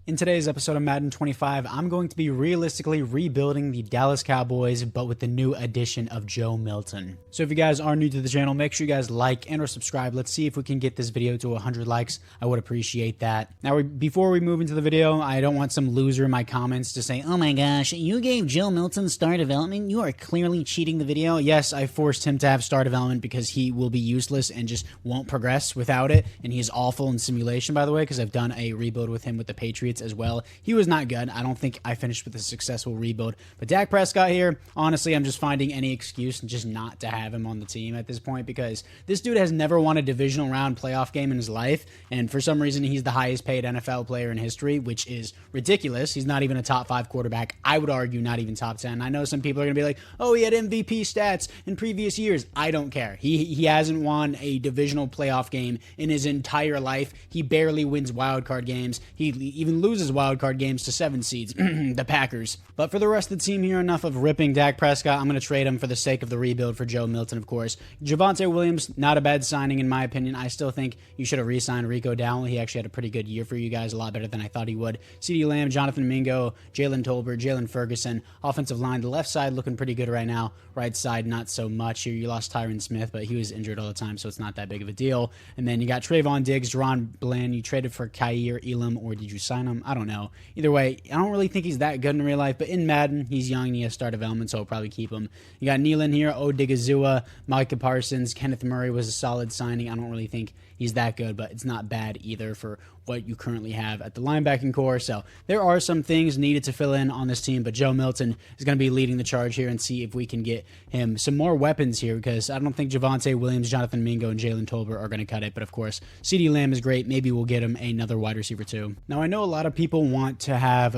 In today's episode of Madden 25, I'm going to be realistically rebuilding the Dallas Cowboys, but with the new addition of Joe Milton. So if you guys are new to the channel, make sure you guys like and or subscribe. Let's see if we can get this video to 100 likes. I would appreciate that. Now, before we move into the video, I don't want some loser in my comments to say, "Oh my gosh, you gave Joe Milton star development? You are clearly cheating the video." Yes, I forced him to have star development because he will be useless and just won't progress without it. And he is awful in simulation, by the way, because I've done a rebuild with him with the Patriots as well. He was not good. I don't think I finished with a successful rebuild. But Dak Prescott here, honestly, I'm just finding any excuse just not to have him on the team at this point because this dude has never won a divisional round playoff game in his life. And for some reason, he's the highest paid NFL player in history, which is ridiculous. He's not even a top 5 quarterback. I would argue not even top 10. I know some people are going to be like, "Oh, he had MVP stats in previous years." I don't care. He hasn't won a divisional playoff game in his entire life. He barely wins wildcard games. He even loses wildcard games to 7 seeds, the Packers. But for the rest of the team here, enough of ripping Dak Prescott. I'm going to trade him for the sake of the rebuild for Joe Milton, of course. Javonte Williams, not a bad signing in my opinion. I still think you should have re-signed Rico Dowdle. He actually had a pretty good year for you guys, a lot better than I thought he would. CeeDee Lamb, Jonathan Mingo, Jalen Tolbert, Jalen Ferguson. Offensive line, the left side looking pretty good right now. Right side, not so much. Here you lost Tyron Smith, but he was injured all the time, so it's not that big of a deal. And then you got Trayvon Diggs, Deron Bland. You traded for Kaiir Elam, or did you sign him? I don't know. Either way, I don't really think he's that good in real life, but in Madden, he's young and he has star development, so I'll probably keep him. You got Nealon here, Odigizua, Micah Parsons, Kenneth Murray was a solid signing. I don't really think he's that good, but it's not bad either for what you currently have at the linebacking core. So there are some things needed to fill in on this team, but Joe Milton is going to be leading the charge here and see if we can get him some more weapons here because I don't think Javonte Williams, Jonathan Mingo, and Jalen Tolbert are going to cut it. But of course, CeeDee Lamb is great. Maybe we'll get him another wide receiver too. Now, I know a lot of people want to have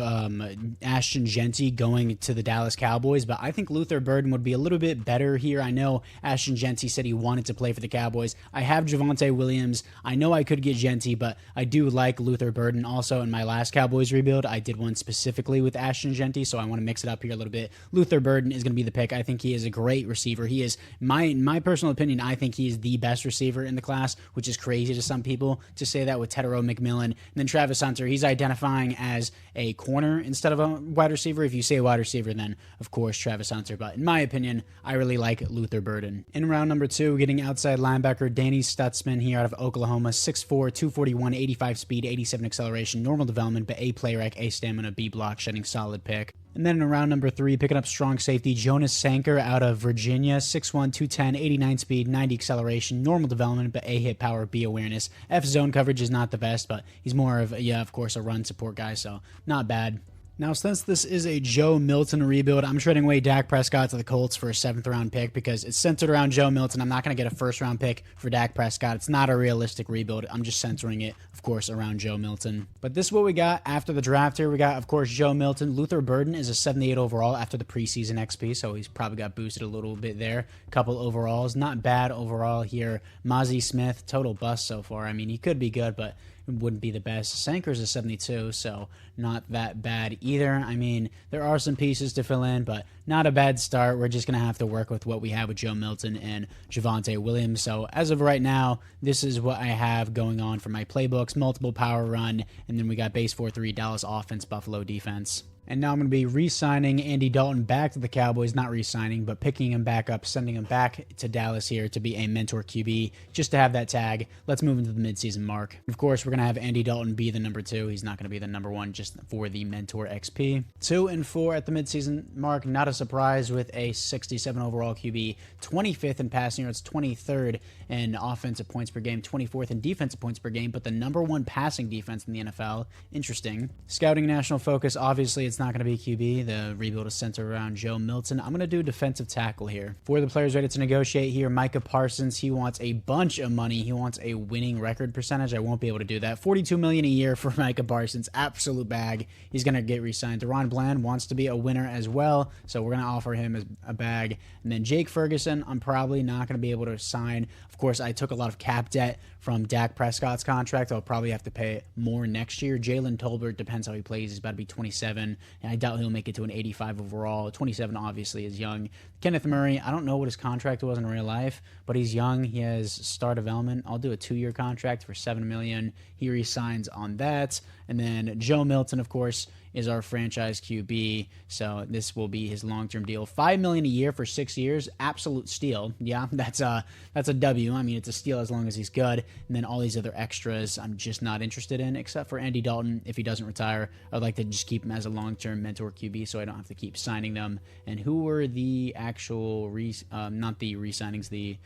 Ashton Jeanty going to the Dallas Cowboys, but I think Luther Burden would be a little bit better here. I know Ashton Jeanty said he wanted to play for the Cowboys. I have Javonte Williams. I know I could get Jeanty, but I do like Luther Burden. Also, in my last Cowboys rebuild, I did one specifically with Ashton Jeanty, so I want to mix it up here a little bit. Luther Burden is going to be the pick. I think he is a great receiver. He is, my personal opinion, I think he is the best receiver in the class, which is crazy to some people to say that with Tedero McMillan. And then Travis Hunter, he's identifying as a corner instead of a wide receiver. If you say wide receiver, then of course Travis Hunter. But in my opinion, I really like Luther Burden. In round number 2, getting outside linebacker Danny Stutzman here out of Oklahoma, 6'4", 241, 85 speed, 87 acceleration, normal development, but A play rec, A stamina, B block, shedding solid pick. And then in round number 3, picking up strong safety Jonas Sanker out of Virginia, 6'1", 210, 89 speed, 90 acceleration, normal development, but A hit power, B awareness. F zone coverage is not the best, but he's more of, of course, a run support guy, so not bad. Now, since this is a Joe Milton rebuild, I'm trading away Dak Prescott to the Colts for a 7th round pick because it's centered around Joe Milton. I'm not going to get a 1st round pick for Dak Prescott. It's not a realistic rebuild. I'm just centering it, of course, around Joe Milton. But this is what we got after the draft here. We got, of course, Joe Milton. Luther Burden is a 78 overall after the preseason XP, so he's probably got boosted a little bit there. Couple overalls. Not bad overall here. Mozzie Smith, total bust so far. I mean, he could be good, but wouldn't be the best. Sanker's a 72, so not that bad either. I mean, there are some pieces to fill in, but not a bad start. We're just going to have to work with what we have with Joe Milton and Javonte Williams. So as of right now, this is what I have going on for my playbooks. Multiple power run, and then we got base 4-3, Dallas offense, Buffalo defense. And now I'm going to be re-signing Andy Dalton back to the Cowboys. Not re-signing, but picking him back up, sending him back to Dallas here to be a mentor QB, just to have that tag. Let's move into the midseason mark. Of course, we're going to have Andy Dalton be the number 2. He's not going to be the number 1 just for the mentor XP. 2 and 4 at the midseason mark. Not a surprise with a 67 overall QB, 25th in passing yards, 23rd in offensive points per game, 24th in defensive points per game, but the number 1 passing defense in the NFL. Interesting. Scouting national focus, obviously it's not going to be QB. The rebuild is centered around Joe Milton. I'm going to do defensive tackle here. For the players ready to negotiate here, Micah Parsons, he wants a bunch of money. He wants a winning record percentage. I won't be able to do that. $42 million a year for Micah Parsons. Absolute bag. He's going to get re-signed. Deron Bland wants to be a winner as well, so we're going to offer him a bag. And then Jake Ferguson, I'm probably not going to be able to sign. Of course, I took a lot of cap debt from Dak Prescott's contract. I'll probably have to pay more next year. Jalen Tolbert, depends how he plays. He's about to be 27. and I doubt he'll make it to an 85 overall. 27 obviously is young. Kenneth Murray, I don't know what his contract was in real life, but he's young. He has star development. I'll do a 2-year contract for $7 million. He resigns on that. And then Joe Milton, of course, is our franchise QB, so this will be his long-term deal. $5 million a year for 6 years, absolute steal. Yeah, that's a W. I mean, it's a steal as long as he's good. And then all these other extras, I'm just not interested in, except for Andy Dalton. If he doesn't retire, I'd like to just keep him as a long-term mentor QB, so I don't have to keep signing them. And who were the actual not the re-signings, the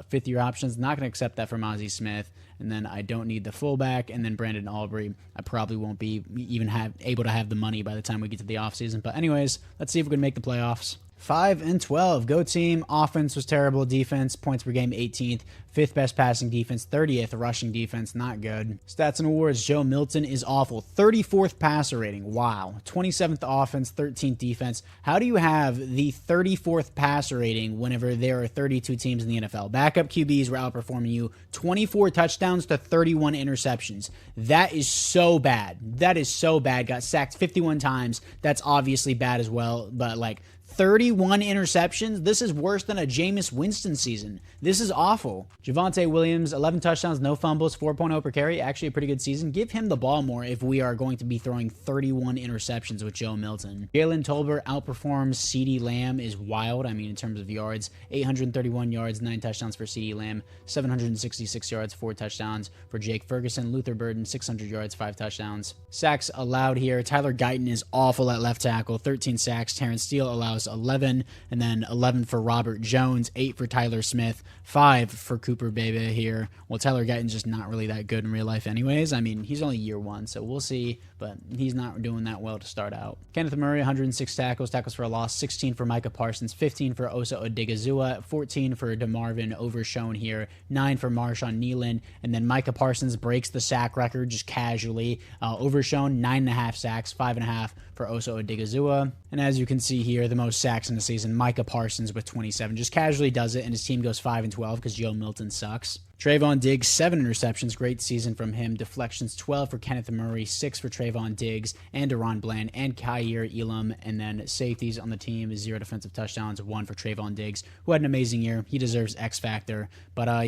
fifth-year options? Not going to accept that from Ozzie Smith. And then I don't need the fullback. And then Brandon Aubrey, I probably won't be even able to have the money by the time we get to the offseason. But anyways, let's see if we can make the playoffs. 5-12. Go team. Offense was terrible. Defense, points per game, 18th. 5th best passing defense. 30th rushing defense. Not good. Stats and awards. Joe Milton is awful. 34th passer rating. Wow. 27th offense. 13th defense. How do you have the 34th passer rating whenever there are 32 teams in the NFL? Backup QBs were outperforming you. 24 touchdowns to 31 interceptions. That is so bad. That is so bad. Got sacked 51 times. That's obviously bad as well. But like 31 interceptions. This is worse than a Jameis Winston season. This is awful. Javonte Williams, 11 touchdowns, no fumbles, 4.0 per carry. Actually a pretty good season. Give him the ball more if we are going to be throwing 31 interceptions with Joe Milton. Jalen Tolbert outperforms CeeDee Lamb is wild. I mean, in terms of yards, 831 yards, 9 touchdowns for CeeDee Lamb, 766 yards, 4 touchdowns for Jake Ferguson. Luther Burden, 600 yards, 5 touchdowns. Sacks allowed here. Tyler Guyton is awful at left tackle, 13 sacks. Terrence Steele allows 11, and then 11 for Robert Jones, 8 for Tyler Smith, 5 for Cooper Bebe here. Well, Tyler Guyton's just not really that good in real life anyways. I mean, he's only year 1, so we'll see, but he's not doing that well to start out. Kenneth Murray, 106 tackles for a loss, 16 for Micah Parsons, 15 for Osa Odigizua, 14 for DeMarvin Overshown here, 9 for Marshawn Nealon, and then Micah Parsons breaks the sack record just casually. Overshown, 9.5 sacks, 5.5 for Osa Odigizua. And as you can see here, the most sacks in the season, Micah Parsons with 27. Just casually does it, and his team goes 5-12 because Joe Milton sucks. Trayvon Diggs, 7 interceptions. Great season from him. Deflections, 12 for Kenneth Murray, 6 for Trayvon Diggs, and Deron Bland, and Kyer Elam. And then safeties on the team, 0 defensive touchdowns, 1 for Trayvon Diggs, who had an amazing year. He deserves X Factor. But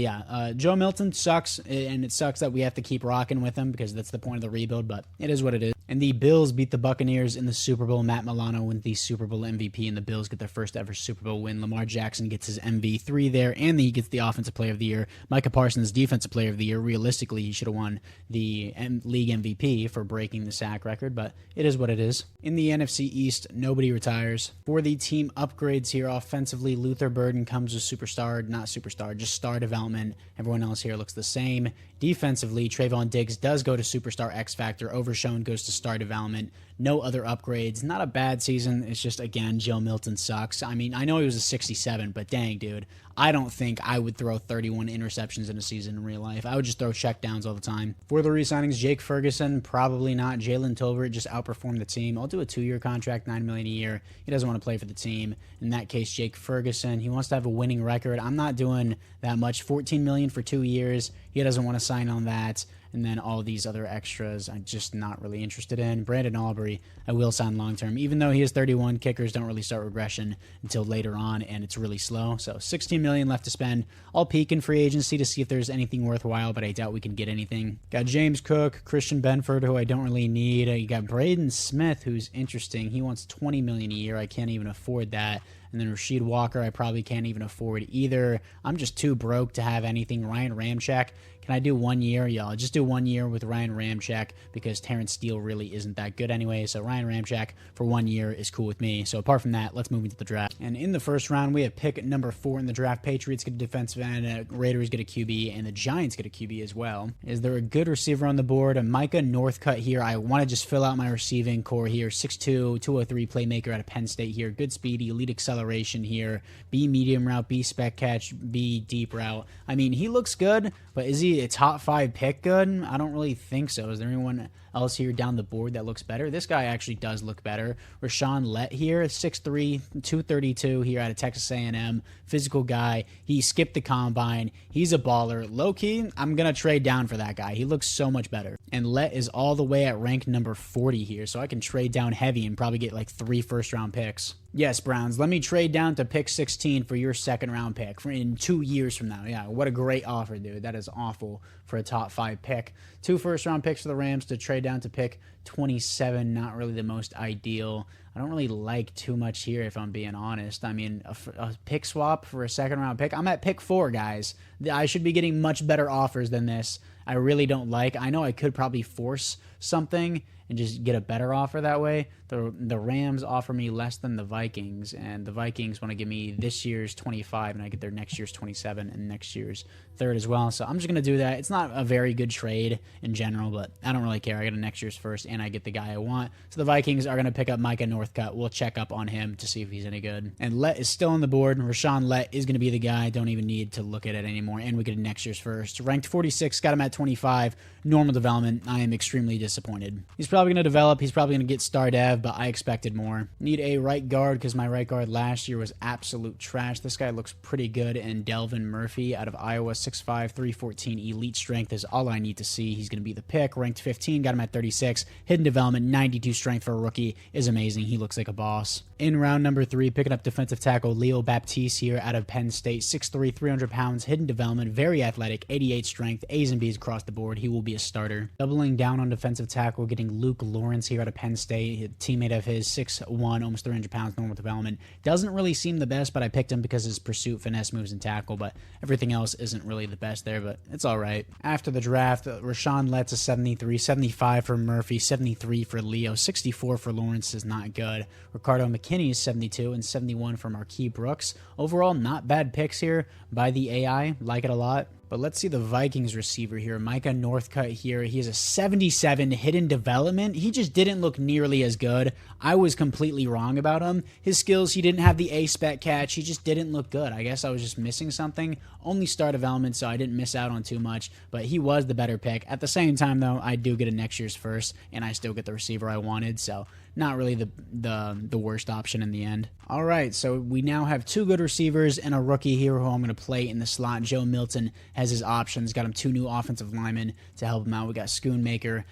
Joe Milton sucks, and it sucks that we have to keep rocking with him because that's the point of the rebuild, but it is what it is. And the Bills beat the Buccaneers in the Super Bowl. Matt Milano wins the Super Bowl MVP, and the Bills get their first ever Super Bowl win. Lamar Jackson gets his MV3 there, and he gets the Offensive Player of the Year. Micah Parsons, Defensive Player of the Year. Realistically, he should have won the league MVP for breaking the sack record, but it is what it is. In the NFC East, nobody retires. For the team upgrades here, offensively, Luther Burden comes with superstar, not superstar, just star development. Everyone else here looks the same. Defensively, Trayvon Diggs does go to superstar X Factor. Overshown goes to star development. No other upgrades. Not a bad season. It's just, again, Joe Milton sucks. I mean, I know he was a 67, but dang, dude. I don't think I would throw 31 interceptions in a season in real life. I would just throw checkdowns all the time. For the re-signings, Jake Ferguson, probably not. Jalen Tolbert just outperformed the team. I'll do a 2-year contract, $9 million a year. He doesn't want to play for the team. In that case, Jake Ferguson, he wants to have a winning record. I'm not doing that much. $14 million for 2 years. He doesn't want to sign on that. And then all these other extras I'm just not really interested in. Brandon Aubrey, I will sign long-term. Even though he is 31, kickers don't really start regression until later on, and it's really slow. So $16 million left to spend. I'll peek in free agency to see if there's anything worthwhile, but I doubt we can get anything. Got James Cook, Christian Benford, who I don't really need. You got Braden Smith, who's interesting. He wants $20 million a year. I can't even afford that. And then Rasheed Walker, I probably can't even afford either. I'm just too broke to have anything. Ryan Ramczyk, can I do 1 year? Yeah, I'll just do 1 year with Ryan Ramczyk because Terrence Steele really isn't that good anyway. So Ryan Ramczyk for 1 year is cool with me. So apart from that, let's move into the draft. And in the first round, we have pick number 4 in the draft. Patriots get a defensive end, Raiders get a QB, and the Giants get a QB as well. Is there a good receiver on the board? A Micah Northcutt here. I want to just fill out my receiving core here. 6'2", 203 playmaker out of Penn State here. Good speed, elite acceleration here. B medium route, B spec catch, B deep route. I mean, he looks good, but is he really a top 5 pick good? I don't really think so. Is there anyone else here down the board that looks better? This guy actually does look better. Rashawn Lett here, 6'3", 232 here out of Texas A&M. Physical guy. He skipped the combine. He's a baller. Low-key, I'm going to trade down for that guy. He looks so much better. And Lett is all the way at rank number 40 here, so I can trade down heavy and probably get like 3 first-round picks. Yes, Browns, let me trade down to pick 16 for your second-round pick for in 2 years from now. Yeah, what a great offer, dude. That is awful for a top 5 pick. 2 first-round picks for the Rams to trade down to pick 27. Not really the most ideal. I don't really like too much here, if I'm being honest. I mean, a pick swap for a second-round pick. I'm at pick 4, guys. I should be getting much better offers than this. I really don't like. I know I could probably force something and just get a better offer that way. The Rams offer me less than the Vikings, and the Vikings want to give me this year's 25, and I get their next year's 27 and next year's 3rd as well. So I'm just going to do that. It's not a very good trade in general, but I don't really care. I get a next year's first, and I get the guy I want. So the Vikings are going to pick up Micah Northcutt. We'll check up on him to see if he's any good. And Lett is still on the board. Rashawn Lett is going to be the guy. Don't even need to look at it anymore, and we get a next year's first. Ranked 46, got him at 25. Normal development. I am extremely disappointed. He's probably going to develop. He's probably going to get star dev, but I expected more. Need a right guard because my right guard last year was absolute trash. This guy looks pretty good, and Delvin Murphy out of Iowa, 6'5", 314 elite strength is all I need to see. He's going to be the pick. Ranked 15, got him at 36. Hidden development, 92 strength for a rookie is amazing. He looks like a boss. In round number 3, picking up defensive tackle Leo Baptiste here out of Penn State, 6'3", 300 pounds, hidden development, very athletic, 88 strength, A's and B's across the board. He will be a starter. Doubling down on defensive tackle, getting Luke Lawrence here out of Penn State, a teammate of his, 6'1", almost 300 pounds, normal development. Doesn't really seem the best, but I picked him because his pursuit, finesse, moves, and tackle, but everything else isn't really the best there, but it's all right. After the draft, Rashawn Lett's a 73, 75 for Murphy, 73 for Leo, 64 for Lawrence is not good. Ricardo McKinney is 72 and 71 for Marquis Brooks. Overall, not bad picks here by the AI. Like it a lot. But let's see the Vikings receiver here. Micah Northcutt here. He has a 77 hidden development. He just didn't look nearly as good. I was completely wrong about him. His skills, he didn't have the A-spec catch. He just didn't look good. I guess I was just missing something. Only star development, so I didn't miss out on too much. But he was the better pick. At the same time, though, I do get a next year's first, and I still get the receiver I wanted. So not really the worst option in the end. All right, so we now have 2 good receivers and a rookie here who I'm going to play in the slot. Joe Milton has his options. Got him 2 new offensive linemen to help him out. We got Goonmaker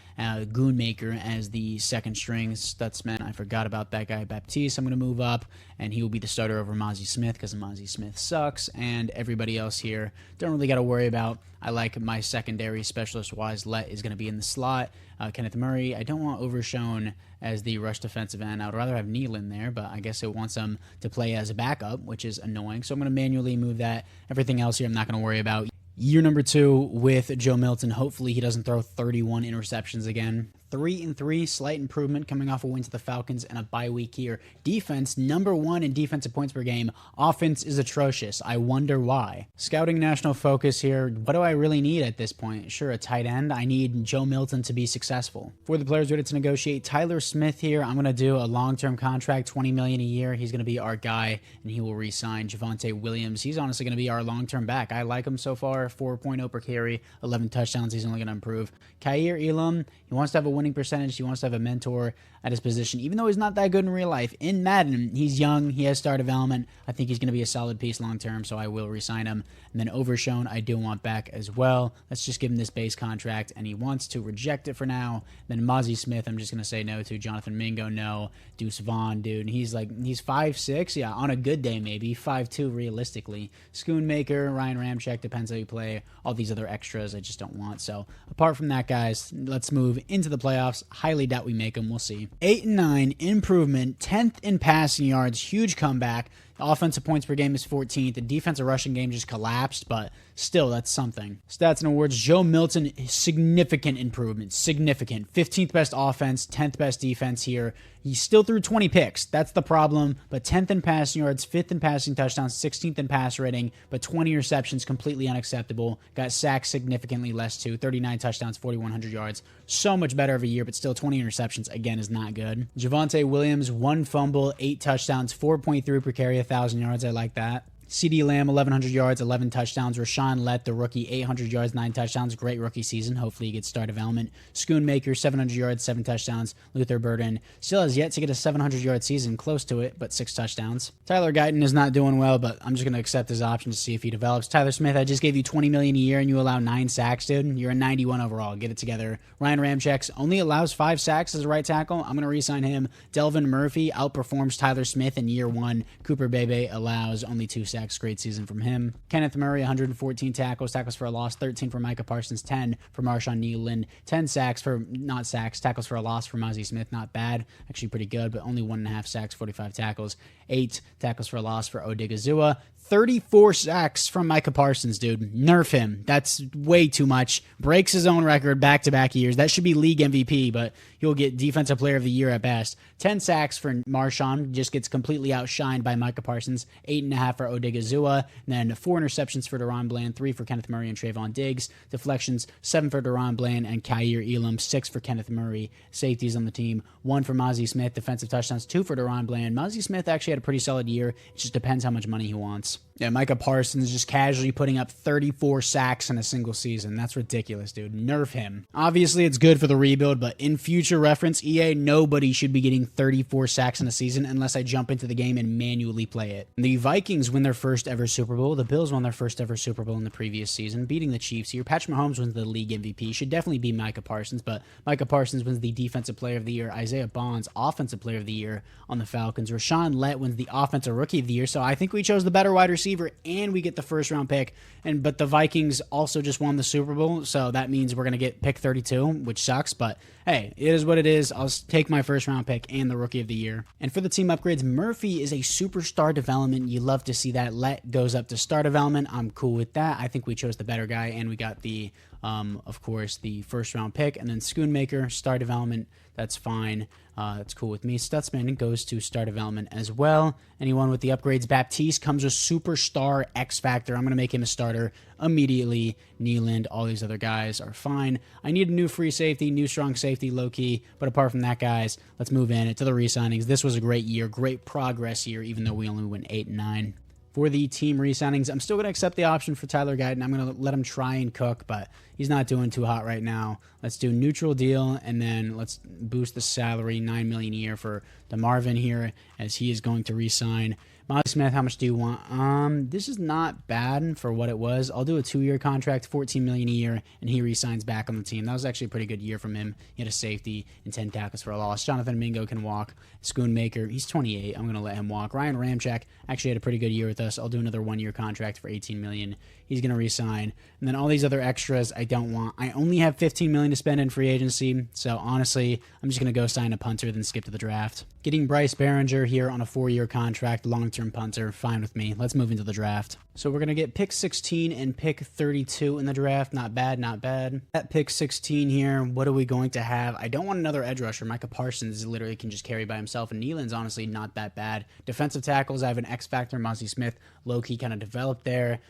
as the second string stutsman. I forgot about that guy, Baptiste. I'm going to move up, and he will be the starter over Mozzie Smith because Mozzie Smith sucks, and everybody else here don't really got to worry about. I like my secondary specialist-wise. Lett is going to be in the slot. Kenneth Murray, I don't want Overshown as the rush defensive end. I would rather have Nealon there, but I guess it wants him to play as a backup, which is annoying. So I'm going to manually move that. Everything else here I'm not going to worry about. Year number 2 with Joe Milton. Hopefully he doesn't throw 31 interceptions again. 3-3, slight improvement coming off a win to the Falcons and a bye week here. Defense, number 1 in defensive points per game. Offense is atrocious. I wonder why. Scouting national focus here. What do I really need at this point? Sure, a tight end. I need Joe Milton to be successful. For the players ready to negotiate, Tyler Smith here. I'm going to do a long-term contract, $20 million a year. He's going to be our guy, and he will re-sign. Javonte Williams, he's honestly going to be our long-term back. I like him so far. 4.0 per carry, 11 touchdowns. He's only going to improve. Khair Elam, he wants to have a winning percentage. He wants to have a mentor at his position, even though he's not that good in real life. In Madden, he's young. He has star development. I think he's going to be a solid piece long term, so I will re-sign him. And then Overshown, I do want back as well. Let's just give him this base contract, and he wants to reject it for now. Then Mozzie Smith, I'm just going to say no to. Jonathan Mingo, no. Deuce Vaughn, dude, he's 5'6", yeah, on a good day maybe, 5'2" realistically. Schoonmaker, Ryan Ramczyk, depends how you play. All these other extras I just don't want. So apart from that, guys, let's move into the playoffs. Highly doubt we make them. We'll see. 8-9, improvement, 10th in passing yards, huge comeback. Offensive points per game is 14th. The defensive rushing game just collapsed, but still, that's something. Stats and awards, Joe Milton, significant improvement. Significant. 15th best offense, 10th best defense here. He still threw 20 picks. That's the problem. But 10th in passing yards, 5th in passing touchdowns, 16th in pass rating, but 20 receptions, completely unacceptable. Got sacked significantly less too. 39 touchdowns, 4,100 yards. So much better every year, but still 20 interceptions, again, is not good. Javonte Williams, 1 fumble, 8 touchdowns, 4.3 per carry, 1,000 yards. I like that. CD Lamb, 1,100 yards, 11 touchdowns. Rashawn Lett, the rookie, 800 yards, 9 touchdowns. Great rookie season. Hopefully he gets star development. Schoonmaker, 700 yards, 7 touchdowns. Luther Burden still has yet to get a 700-yard season. Close to it, but 6 touchdowns. Tyler Guyton is not doing well, but I'm just going to accept his option to see if he develops. Tyler Smith, I just gave you $20 million a year and you allow 9 sacks, dude. You're a 91 overall. Get it together. Ryan Ramczyk only allows 5 sacks as a right tackle. I'm going to re-sign him. Delvin Murphy outperforms Tyler Smith in year 1. Cooper Bebe allows only 2 sacks. Great season from him. Kenneth Murray, 114 tackles for a loss, 13 for Micah Parsons, 10 for Marshawn Newland, 10 sacks for, not sacks, tackles for a loss for Mozzie Smith. Not bad. Actually pretty good, but only 1.5 sacks, 45 tackles, 8 tackles for a loss for Odigizua. 34 sacks from Micah Parsons, dude. Nerf him. That's way too much. Breaks his own record back-to-back years. That should be league MVP, but he'll get Defensive Player of the Year at best. 10 sacks for Marshawn. Just gets completely outshined by Micah Parsons. 8.5 for Odigizua. Then 4 interceptions for Deron Bland. 3 for Kenneth Murray and Trayvon Diggs. Deflections, 7 for Deron Bland and Kyer Elam. 6 for Kenneth Murray. Safeties on the team. 1 for Mozzie Smith. Defensive touchdowns. 2 for Deron Bland. Mozzie Smith actually had a pretty solid year. It just depends how much money he wants. Yeah, Micah Parsons just casually putting up 34 sacks in a single season. That's ridiculous, dude. Nerf him. Obviously, it's good for the rebuild, but in future reference, EA, nobody should be getting 34 sacks in a season unless I jump into the game and manually play it. The Vikings win their first ever Super Bowl. The Bills won their first ever Super Bowl in the previous season, beating the Chiefs here. Patrick Mahomes wins the league MVP. Should definitely be Micah Parsons, but Micah Parsons wins the Defensive Player of the Year. Isaiah Bonds, Offensive Player of the Year on the Falcons. Rashawn Lett wins the Offensive Rookie of the Year, so I think we chose the better wide receiver, and we get the first round pick. But the Vikings also just won the Super Bowl, so that means we're going to get pick 32, which sucks, but hey, it is what it is. I'll take my first round pick and the Rookie of the Year. And for the team upgrades, Murphy is a superstar development. You love to see that. Let goes up to star development. I'm cool with that. I think we chose the better guy, and we got the of course, the first round pick. And then Schoonmaker, star development, that's fine. That's cool with me. Stutzman goes to star development as well. Anyone with the upgrades, Baptiste comes with superstar X Factor. I'm going to make him a starter immediately. Nealand, all these other guys are fine. I need a new free safety, new strong safety, low-key. But apart from that, guys, let's move in to the re-signings. This was a great year, great progress year, even though we only went 8-9. For the team re-signings, I'm still going to accept the option for Tyler Guyton. I'm going to let him try and cook, but he's not doing too hot right now. Let's do neutral deal, and then let's boost the salary, $9 million a year for DeMarvin here, as he is going to re-sign. Mozzie Smith, how much do you want? This is not bad for what it was. I'll do a 2-year contract, $14 million a year, and he re-signs back on the team. That was actually a pretty good year from him. He had a safety and 10 tackles for a loss. Jonathan Mingo can walk. Schoonmaker, he's 28. I'm going to let him walk. Ryan Ramczyk actually had a pretty good year with us. I'll do another 1-year contract for $18 million. He's going to re-sign. And then all these other extras I don't want. I only have $15 million to spend in free agency, so honestly, I'm just going to go sign a punter, then skip to the draft. Getting Bryce Behringer here on a 4-year contract, long-term punter, fine with me. Let's move into the draft. So we're going to get pick 16 and pick 32 in the draft. Not bad, not bad. At pick 16 here, what are we going to have? I don't want another edge rusher. Micah Parsons literally can just carry by himself, and Nealand's honestly not that bad. Defensive tackles, I have an X Factor, Mozzie Smith, low-key kind of developed there.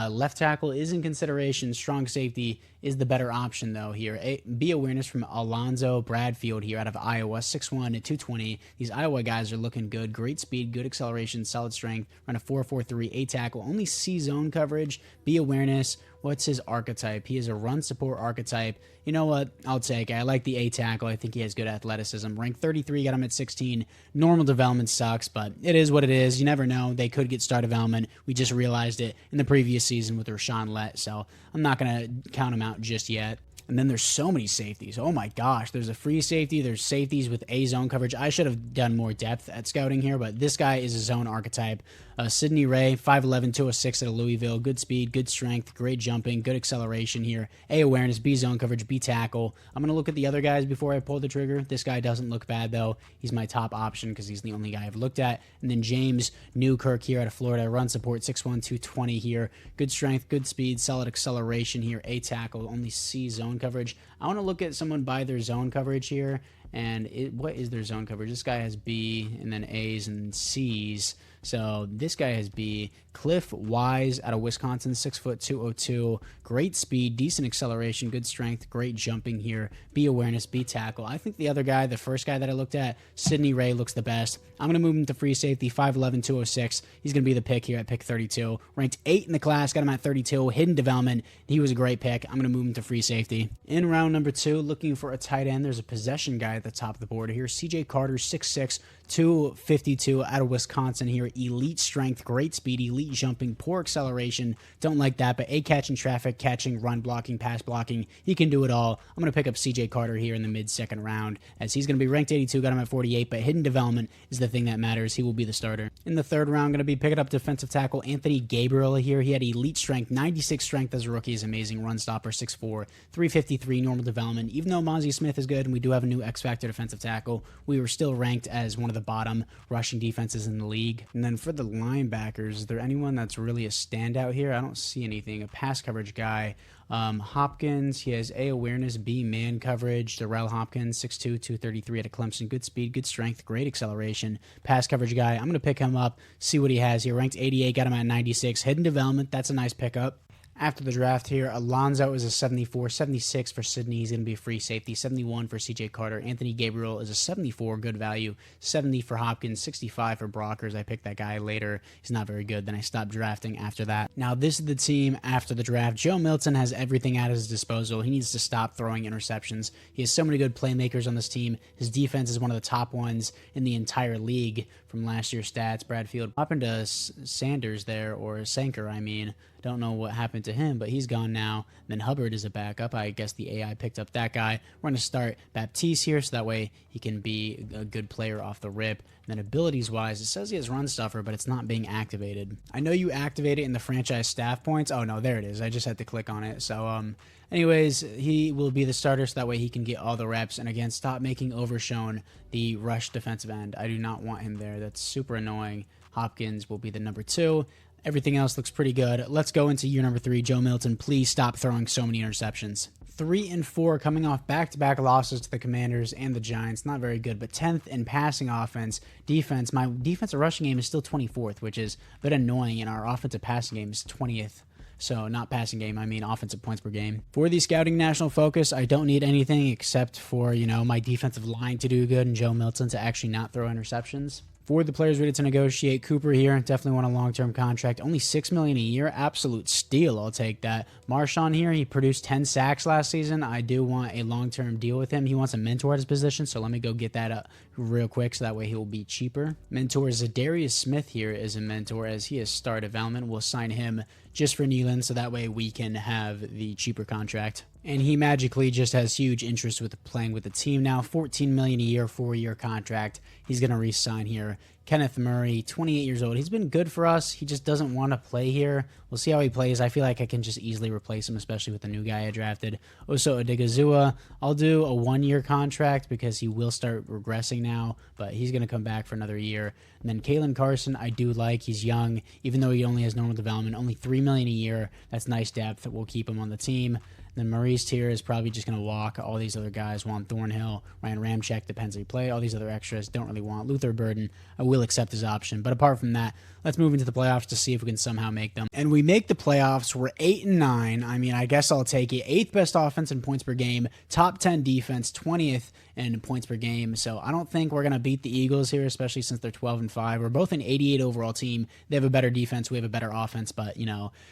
Left tackle is in consideration. Strong safety is the better option, though, here. B awareness from Alonzo Bradfield here out of Iowa, 6'1" at 220. These Iowa guys are looking good. Great speed, good acceleration, solid strength. Run a 4.43, A tackle. Only C zone coverage. B awareness. What's his archetype? He is a run support archetype. You know what? I'll take it. I like the A tackle. I think he has good athleticism. Ranked 33, got him at 16. Normal development sucks, but it is what it is. You never know. They could get star development. We just realized it in the previous season with Rashawn Lett, so I'm not going to count him out just yet. And then there's so many safeties. Oh my gosh, there's a free safety. There's safeties with A zone coverage. I should have done more depth at scouting here, but this guy is a zone archetype. Sidney Ray, 5'11", 206 at Louisville. Good speed, good strength, great jumping, good acceleration here. A awareness, B zone coverage, B tackle. I'm going to look at the other guys before I pull the trigger. This guy doesn't look bad, though. He's my top option because he's the only guy I've looked at. And then James Newkirk here out of Florida. Run support, 6'1", 220 here. Good strength, good speed, solid acceleration here. A tackle, only C zone coverage. I want to look at someone by their zone coverage here. And what is their zone coverage? This guy has B and then A's and C's. So this guy has B. Cliff Wise out of Wisconsin, 6', 202. Great speed, decent acceleration, good strength, great jumping here. B awareness, B tackle. I think the other guy, the first guy that I looked at, Sidney Ray, looks the best. I'm going to move him to free safety, 5'11", 206. He's going to be the pick here at pick 32. Ranked 8 in the class, got him at 32. Hidden development. He was a great pick. I'm going to move him to free safety. In round number 2, looking for a tight end, there's a possession guy at the top of the board here. CJ Carter, 6'6", 252 out of Wisconsin here. Elite strength, great speed, elite jumping, poor acceleration. Don't like that, but A, catching traffic, catching, run blocking, pass blocking. He can do it all. I'm going to pick up CJ Carter here in the mid-second round, as he's going to be ranked 82, got him at 48, but hidden development is the thing that matters. He will be the starter. In the third round, going to be picking up defensive tackle Anthony Gabriel here. He had elite strength, 96 strength as a rookie is amazing. Run stopper, 6'4", 353 normal development. Even though Mozzie Smith is good and we do have a new X-Factor defensive tackle, we were still ranked as one of the bottom rushing defenses in the league. And then for the linebackers, is there anyone that's really a standout here? I don't see anything. A pass coverage guy. Hopkins, he has A, awareness, B, man coverage. Darrell Hopkins, 6'2", 233 out of Clemson. Good speed, good strength, great acceleration. Pass coverage guy. I'm going to pick him up, see what he has here. Ranked 88, got him at 96. Hidden development, that's a nice pickup. After the draft here, Alonzo is a 74, 76 for Sydney. He's going to be a free safety. 71 for CJ Carter. Anthony Gabriel is a 74, good value. 70 for Hopkins, 65 for Brockers. I picked that guy later. He's not very good. Then I stopped drafting after that. Now, this is the team after the draft. Joe Milton has everything at his disposal. He needs to stop throwing interceptions. He has so many good playmakers on this team. His defense is one of the top ones in the entire league from last year's stats. Bradfield up into Sanders there, or Sanker, I mean. Don't know what happened to him, but he's gone now. Then Hubbard is a backup. I guess the AI picked up that guy. We're going to start Baptiste here, so that way he can be a good player off the rip. And then abilities-wise, it says he has run stuffer, but it's not being activated. I know you activate it in the franchise staff points. Oh, no, there it is. I just had to click on it. So, anyways, he will be the starter, so that way he can get all the reps. And again, stop making Overshown the rush defensive end. I do not want him there. That's super annoying. Hopkins will be the number 2. Everything else looks pretty good. Let's go into year number 3. Joe Milton, please stop throwing so many interceptions. 3 and 4 coming off back-to-back losses to the Commanders and the Giants. Not very good, but 10th in passing offense. Defense, my defensive rushing game is still 24th, which is a bit annoying, and our offensive passing game is 20th. So not passing game, I mean offensive points per game. For the scouting national focus, I don't need anything except for, my defensive line to do good and Joe Milton to actually not throw interceptions. For the players ready to negotiate, Cooper here, definitely want a long-term contract. Only $6 million a year, absolute steal, I'll take that. Marshawn here, he produced 10 sacks last season. I do want a long-term deal with him. He wants a mentor at his position, so let me go get that up real quick, so that way he will be cheaper. Mentor Zadarius Smith here is a mentor, as he is star development. We'll sign him just for Nealon, so that way we can have the cheaper contract. And he magically just has huge interest with playing with the team now. $14 million a year, 4-year contract. He's going to re-sign here. Kenneth Murray, 28 years old. He's been good for us. He just doesn't want to play here. We'll see how he plays. I feel like I can just easily replace him, especially with the new guy I drafted. Oso Odigizua, I'll do a 1-year contract because he will start regressing now, but he's going to come back for another year. And then Kalen Carson, I do like. He's young, even though he only has normal development. Only $3 million a year. That's nice depth. We'll keep him on the team. Then Maurice here is probably just going to walk. All these other guys want Thornhill, Ryan Ramczyk, depends how you play. All these other extras don't really want. Luther Burden, I will accept his option. But apart from that, let's move into the playoffs to see if we can somehow make them. And we make the playoffs. We're 8-9. I mean, I guess I'll take it. 8th best offense in points per game. Top 10 defense. 20th in points per game. So I don't think we're going to beat the Eagles here, especially since they're 12-5. We're both an 88 overall team. They have a better defense. We have a better offense. But,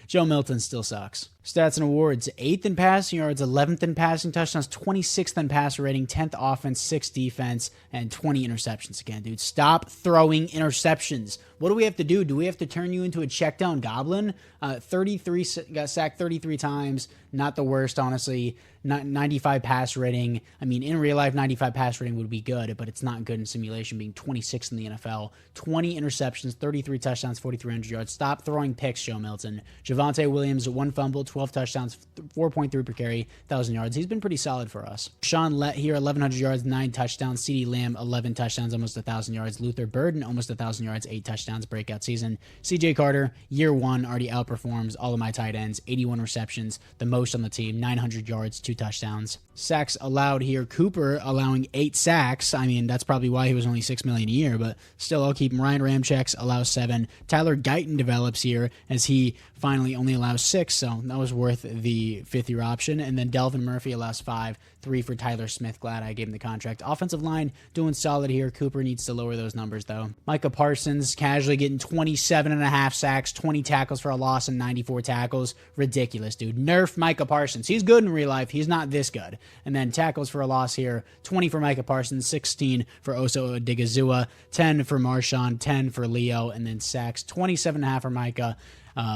Joe Milton still sucks. Stats and awards. 8th in passing yards. 11th in passing touchdowns. 26th in passer rating. 10th offense. 6th defense. And 20 interceptions again, dude. Stop throwing interceptions. What do we have to do? Do we have to turn you into a check down goblin? 33 got sacked 33 times. Not the worst, honestly. 95 pass rating. I mean, in real life, 95 pass rating would be good, but it's not good in simulation, being 26th in the NFL. 20 interceptions, 33 touchdowns, 4,300 yards. Stop throwing picks, Joe Milton. Javonte Williams, 1 fumble, 12 touchdowns, 4.3 1.3 per carry, 1,000 yards. He's been pretty solid for us. Sean Lett here, 1,100 yards, 9 touchdowns. CeeDee Lamb, 11 touchdowns, almost 1,000 yards. Luther Burden, almost 1,000 yards, 8 touchdowns, breakout season. CJ Carter, year 1, already outperforms all of my tight ends, 81 receptions, the most on the team, 900 yards, 2 touchdowns. Sacks allowed here. Cooper allowing 8 sacks. I mean, that's probably why he was only $6 million a year, but still, I'll keep him. Ryan Ramczyk allows 7. Tyler Guyton develops here as he finally only allows 6, so that was worth the 5th-year option. And then Delvin Murphy allows 5, 3 for Tyler Smith. Glad I gave him the contract. Offensive line doing solid here. Cooper needs to lower those numbers, though. Micah Parsons casually getting 27.5 sacks, 20 tackles for a loss, and 94 tackles. Ridiculous, dude. Nerf Micah Parsons. He's good in real life. He's not this good. And then tackles for a loss here, 20 for Micah Parsons, 16 for Oso Odigizua, 10 for Marshawn, 10 for Leo, and then sacks, 27.5 for Micah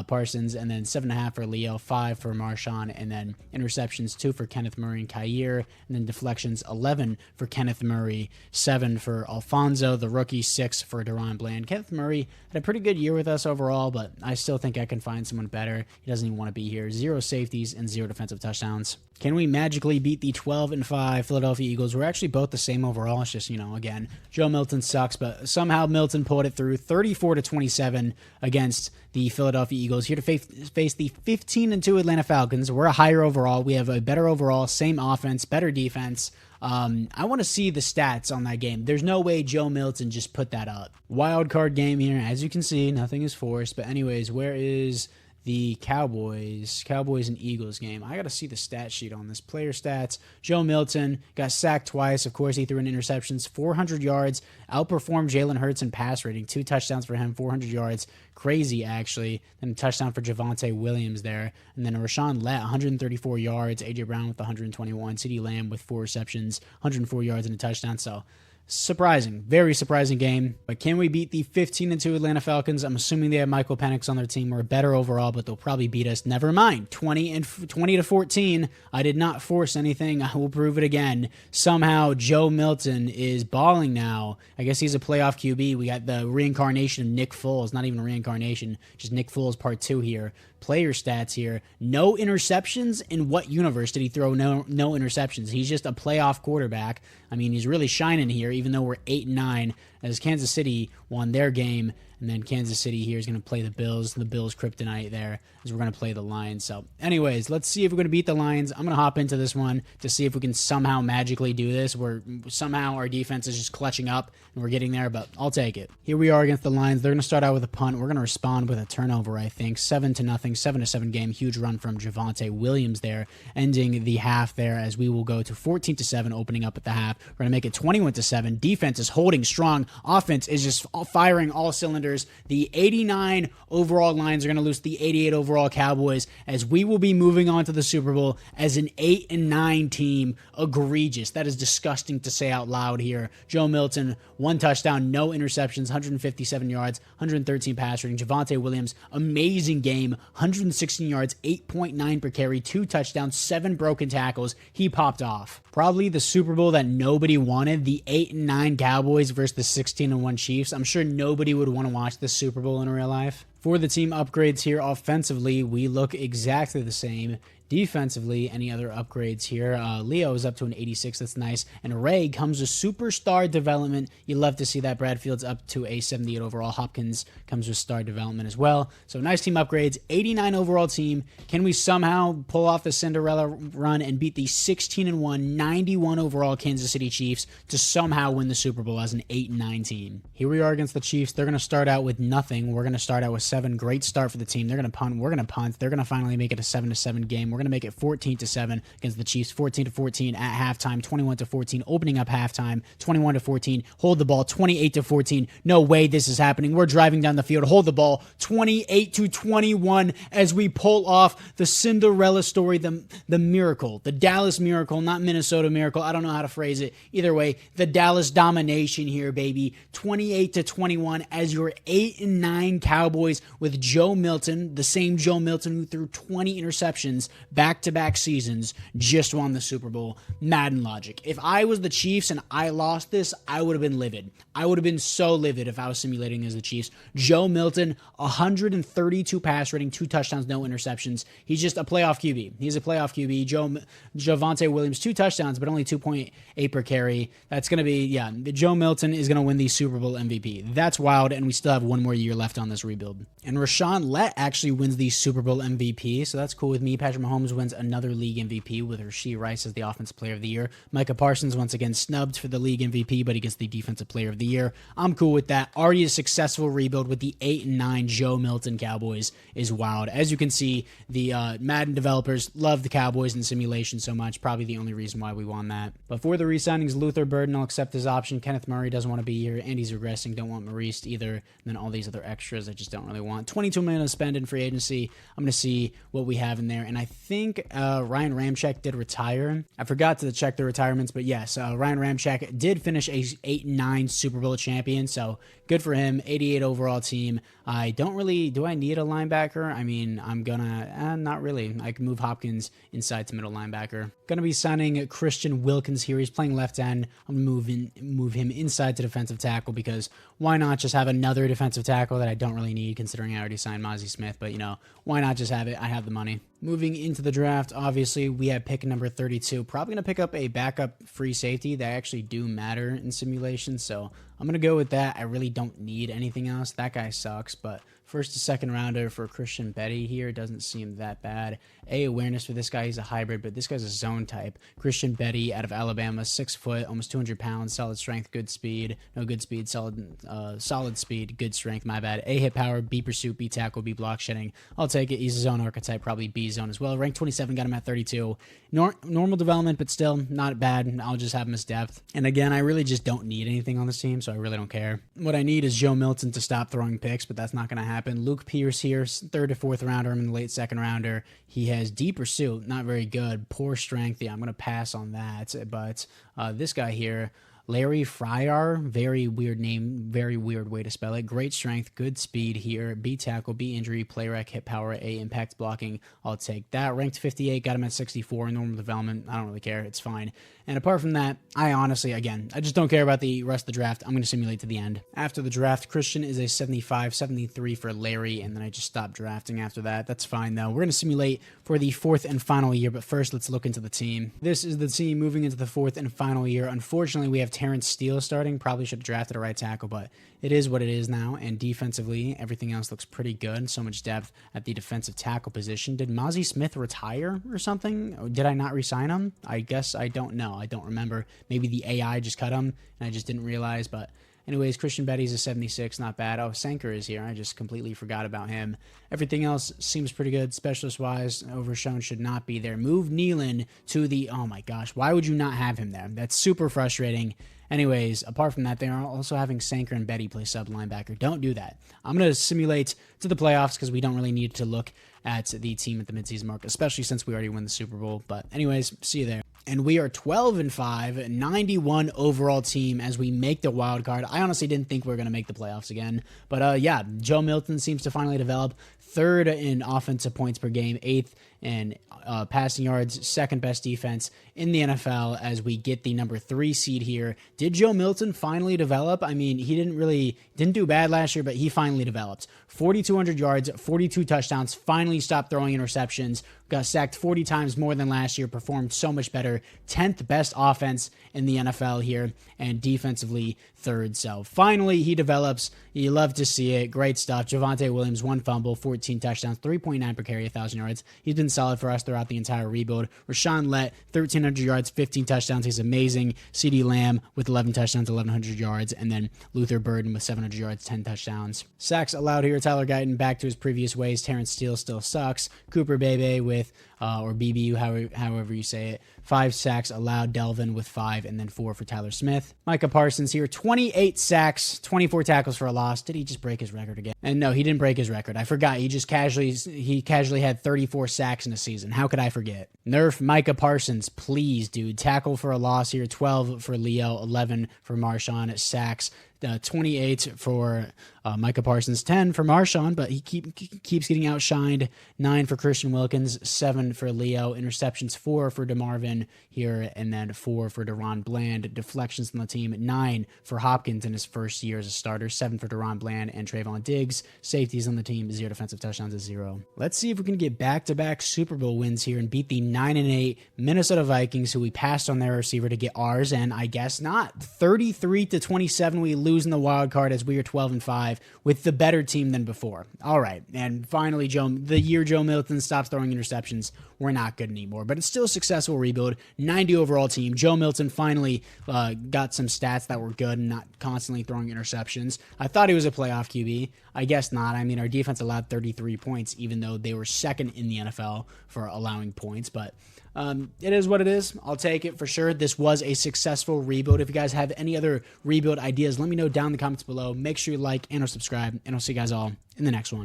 Parsons, and then 7.5 for Leo, 5 for Marshawn, and then interceptions, 2 for Kenneth Murray and Kyer, and then deflections, 11 for Kenneth Murray, 7 for Alfonso, the rookie, 6 for Deron Bland. Kenneth Murray had a pretty good year with us overall, but I still think I can find someone better. He doesn't even want to be here. 0 safeties and 0 defensive touchdowns. Can we magically beat the 12-5 Philadelphia Eagles? We're actually both the same overall. It's just, again, Joe Milton sucks, but somehow Milton pulled it through 34-27 against the Philadelphia Eagles. Here to face the 15-2 Atlanta Falcons. We're a higher overall. We have a better overall, same offense, better defense. I want to see the stats on that game. There's no way Joe Milton just put that up. Wild card game here. As you can see, nothing is forced. But anyways, where is the Cowboys and Eagles game? I got to see the stat sheet on this. Player stats. Joe Milton got sacked twice. Of course, he threw in interceptions. 400 yards. Outperformed Jalen Hurts in pass rating. 2 touchdowns for him. 400 yards. Crazy, actually. Then a touchdown for Javonte Williams there. And then Rashawn Lett, 134 yards. A.J. Brown with 121. CeeDee Lamb with 4 receptions. 104 yards and a touchdown. So, surprising. Very surprising game. But can we beat the 15-2 Atlanta Falcons? I'm assuming they have Michael Penix on their team. We're better overall, but they'll probably beat us. Never mind. 20-14. I did not force anything. I will prove it again. Somehow Joe Milton is balling now. I guess he's a playoff QB. We got the reincarnation of Nick Foles. Not even a reincarnation. Just Nick Foles part 2 here. Player stats here. No interceptions. In what universe did he throw no interceptions? He's just a playoff quarterback. I mean, he's really shining here, even though we're 8-9, as Kansas City won their game, and then Kansas City here is going to play the Bills. The Bills kryptonite there, as we're going to play the Lions. So anyways, let's see if we're going to beat the Lions. I'm going to hop into this one to see if we can somehow magically do this, where somehow our defense is just clutching up and we're getting there, but I'll take it. Here we are against the Lions. They're going to start out with a punt. We're going to respond with a turnover, I think. 7-0, 7-7 game. Huge run from Javonte Williams there, ending the half there, as we will go to 14-7, opening up at the half. We're going to make it 21-7. Defense is holding strong. Offense is just firing all cylinders. The 89 overall Lions are going to lose the 88 overall Cowboys, as we will be moving on to the Super Bowl as an 8-9 team. Egregious. That is disgusting to say out loud here. Joe Milton, 1 touchdown, no interceptions, 157 yards, 113 pass rating. Javonte Williams, amazing game, 116 yards, 8.9 per carry, 2 touchdowns, 7 broken tackles. He popped off. Probably the Super Bowl that nobody wanted, the 8-9 Cowboys versus the 16-1 Chiefs. I'm sure nobody would want to watch the Super Bowl in real life. For the team upgrades here, offensively, we look exactly the same. Defensively, any other upgrades here? Leo is up to an 86. That's nice. And Ray comes with superstar development. You love to see that. Bradfield's up to a 78 overall. Hopkins comes with star development as well. So nice team upgrades. 89 overall team. Can we somehow pull off the Cinderella run and beat the 16-1, 91 overall Kansas City Chiefs to somehow win the Super Bowl as an 8-9 team? Here we are against the Chiefs. They're going to start out with nothing. We're going to start out with 7. Great start for the team. They're going to punt. We're going to punt. They're going to finally make it a 7-7 game. We're going to make it 14-7 against the Chiefs. 14-14 at halftime. 21-14 opening up halftime. 21-14. Hold the ball. 28-14. No way this is happening. We're driving down the field. Hold the ball. 28-21 as we pull off the Cinderella story, the miracle, the Dallas miracle, not Minnesota miracle. I don't know how to phrase it. Either way, the Dallas domination here, baby. 28-21 as your 8-9 Cowboys with Joe Milton, the same Joe Milton who threw 20 interceptions back-to-back seasons, just won the Super Bowl. Madden logic. If I was the Chiefs and I lost this, I would have been livid. I would have been so livid if I was simulating as the Chiefs. Joe Milton, 132 pass rating, 2 touchdowns, no interceptions. He's just a playoff QB. He's a playoff QB. Javonte Williams, 2 touchdowns, but only 2.8 per carry. That's going to be, Joe Milton is going to win the Super Bowl MVP. That's wild, and we still have one more year left on this rebuild. And Rashawn Lett actually wins the Super Bowl MVP, so that's cool with me. Patrick Mahomes wins another league MVP with Rashee Rice as the Offensive Player of the Year. Micah Parsons once again snubbed for the league MVP, but he gets the Defensive Player of the Year. I'm cool with that. Already a successful rebuild with the 8-9 Joe Milton Cowboys is wild. As you can see, the Madden developers love the Cowboys and simulation so much. Probably the only reason why we won that. But for the re-signings, Luther Burden, I'll accept his option. Kenneth Murray doesn't want to be here. Andy's regressing. Don't want Maurice either. And then all these other extras I just don't really want. $22 million to spend in free agency. I'm going to see what we have in there. And I think Ryan Ramczyk did retire. I forgot to check the retirements, but yes, Ryan Ramczyk did finish a 8-9 Super Bowl champion. So good for him. 88 overall team. I don't really, do I need a linebacker? I mean, I'm gonna, not really. I can move Hopkins inside to middle linebacker. Gonna be signing Christian Wilkins here. He's playing left end. I'm gonna move him inside to defensive tackle because why not just have another defensive tackle that I don't really need considering I already signed Mozzie Smith, but why not just have it? I have the money. Moving into the draft, obviously, we have pick number 32. Probably going to pick up a backup free safety that actually do matter in simulations, so I'm going to go with that. I really don't need anything else. That guy sucks, but first to second rounder for Christian Betty here doesn't seem that bad. Awareness for this guy, he's a hybrid, but this guy's a zone type. Christian Betty out of Alabama, 6 foot, almost 200 pounds, solid strength, good speed. No, good speed, solid speed, good strength, my bad. A hit power, B pursuit, B tackle, B block shedding. I'll take it. He's a zone archetype, probably B zone as well. Rank 27, got him at 32. Normal development, but still not bad. I'll just have him as depth. And again, I really just don't need anything on this team, so I really don't care. What I need is Joe Milton to stop throwing picks, but that's not going to happen. Luke Pierce here, 3rd to 4th rounder. I'm in the late 2nd rounder. He has D pursuit, not very good. Poor strength. Yeah, I'm going to pass on that. But this guy here, Larry Fryer, very weird name, very weird way to spell it. Great strength, good speed here. B tackle, B injury, play rec, hit power, A impact blocking. I'll take that. Ranked 58, got him at 64. Normal development, I don't really care. It's fine. And apart from that, I honestly, again, I just don't care about the rest of the draft. I'm going to simulate to the end. After the draft, Christian is a 75, 73 for Larry, and then I just stopped drafting after that. That's fine, though. We're going to simulate for the 4th and final year, but first, let's look into the team. This is the team moving into the 4th and final year. Unfortunately, we have Terrence Steele starting. Probably should have drafted a right tackle, but it is what it is now, and defensively, everything else looks pretty good. So much depth at the defensive tackle position. Did Mozzie Smith retire or something? Or did I not re-sign him? I guess I don't know. I don't remember. Maybe the AI just cut him, and I just didn't realize, but anyways, Christian Betty's a 76, not bad. Oh, Sanker is here. I just completely forgot about him. Everything else seems pretty good. Specialist-wise, Overshown should not be there. Move Nealon to the... Oh, my gosh. Why would you not have him there? That's super frustrating. Anyways, apart from that, they are also having Sanker and Betty play sub linebacker. Don't do that. I'm going to simulate to the playoffs because we don't really need to look at the team at the midseason mark, especially since we already won the Super Bowl. But anyways, see you there. And we are 12-5, 91 overall team as we make the wild card. I honestly didn't think we were going to make the playoffs again. But yeah, Joe Milton seems to finally develop. 3rd in offensive points per game, 8th in passing yards, 2nd best defense in the NFL as we get the number 3 seed here. Did Joe Milton finally develop? I mean, he didn't do bad last year, but he finally developed. 4,200 yards, 42 touchdowns, finally stopped throwing interceptions, got sacked 40 times more than last year, performed so much better. 10th best offense in the NFL here, and defensively 3rd. So finally he develops. You love to see it. Great stuff. Javonte Williams, 1 fumble, 14 touchdowns, 3.9 per carry, 1,000 yards. He's been solid for us throughout the entire rebuild. Rashawn Lett, 1,300 yards, 15 touchdowns. He's amazing. CeeDee Lamb with 11 touchdowns, 1,100 yards. And then Luther Burden with 700 yards, 10 touchdowns. Sacks allowed here. Tyler Guyton back to his previous ways. Terrence Steele still sucks. Cooper Bebe with, or BBU, however you say it, 5 sacks allowed. Delvin with 5, and then 4 for Tyler Smith. Micah Parsons here, 28 sacks, 24 tackles for a loss. Did he just break his record again? And no, he didn't break his record. I forgot. He casually had 34 sacks in a season. How could I forget? Nerf Micah Parsons, please, dude. Tackle for a loss here, 12 for Leo, 11 for Marshawn. Sacks, 28 for Micah Parsons, 10 for Marshawn, but he keeps getting outshined. 9 for Christian Wilkins, 7 for Leo. Interceptions, 4 for DeMarvin here, and then 4 for Deron Bland. Deflections on the team, 9 for Hopkins in his first year as a starter, 7 for Deron Bland and Trayvon Diggs. Safeties on the team, 0 defensive touchdowns to 0. Let's see if we can get back-to-back Super Bowl wins here and beat the 9-8 Minnesota Vikings, who we passed on their receiver to get ours, and I guess not. 33-27, we lose in the wild card as we are 12-5 with the better team than before. All right, and finally, the year Joe Milton stops throwing interceptions, we're not good anymore, but it's still a successful rebuild. 90 overall team. Joe Milton finally got some stats that were good and not constantly throwing interceptions. I thought he was a playoff QB. I guess not. I mean, our defense allowed 33 points, even though they were second in the NFL for allowing points, but it is what it is. I'll take it for sure. This was a successful rebuild. If you guys have any other rebuild ideas, let me know down in the comments below. Make sure you like and or subscribe, and I'll see you guys all in the next one.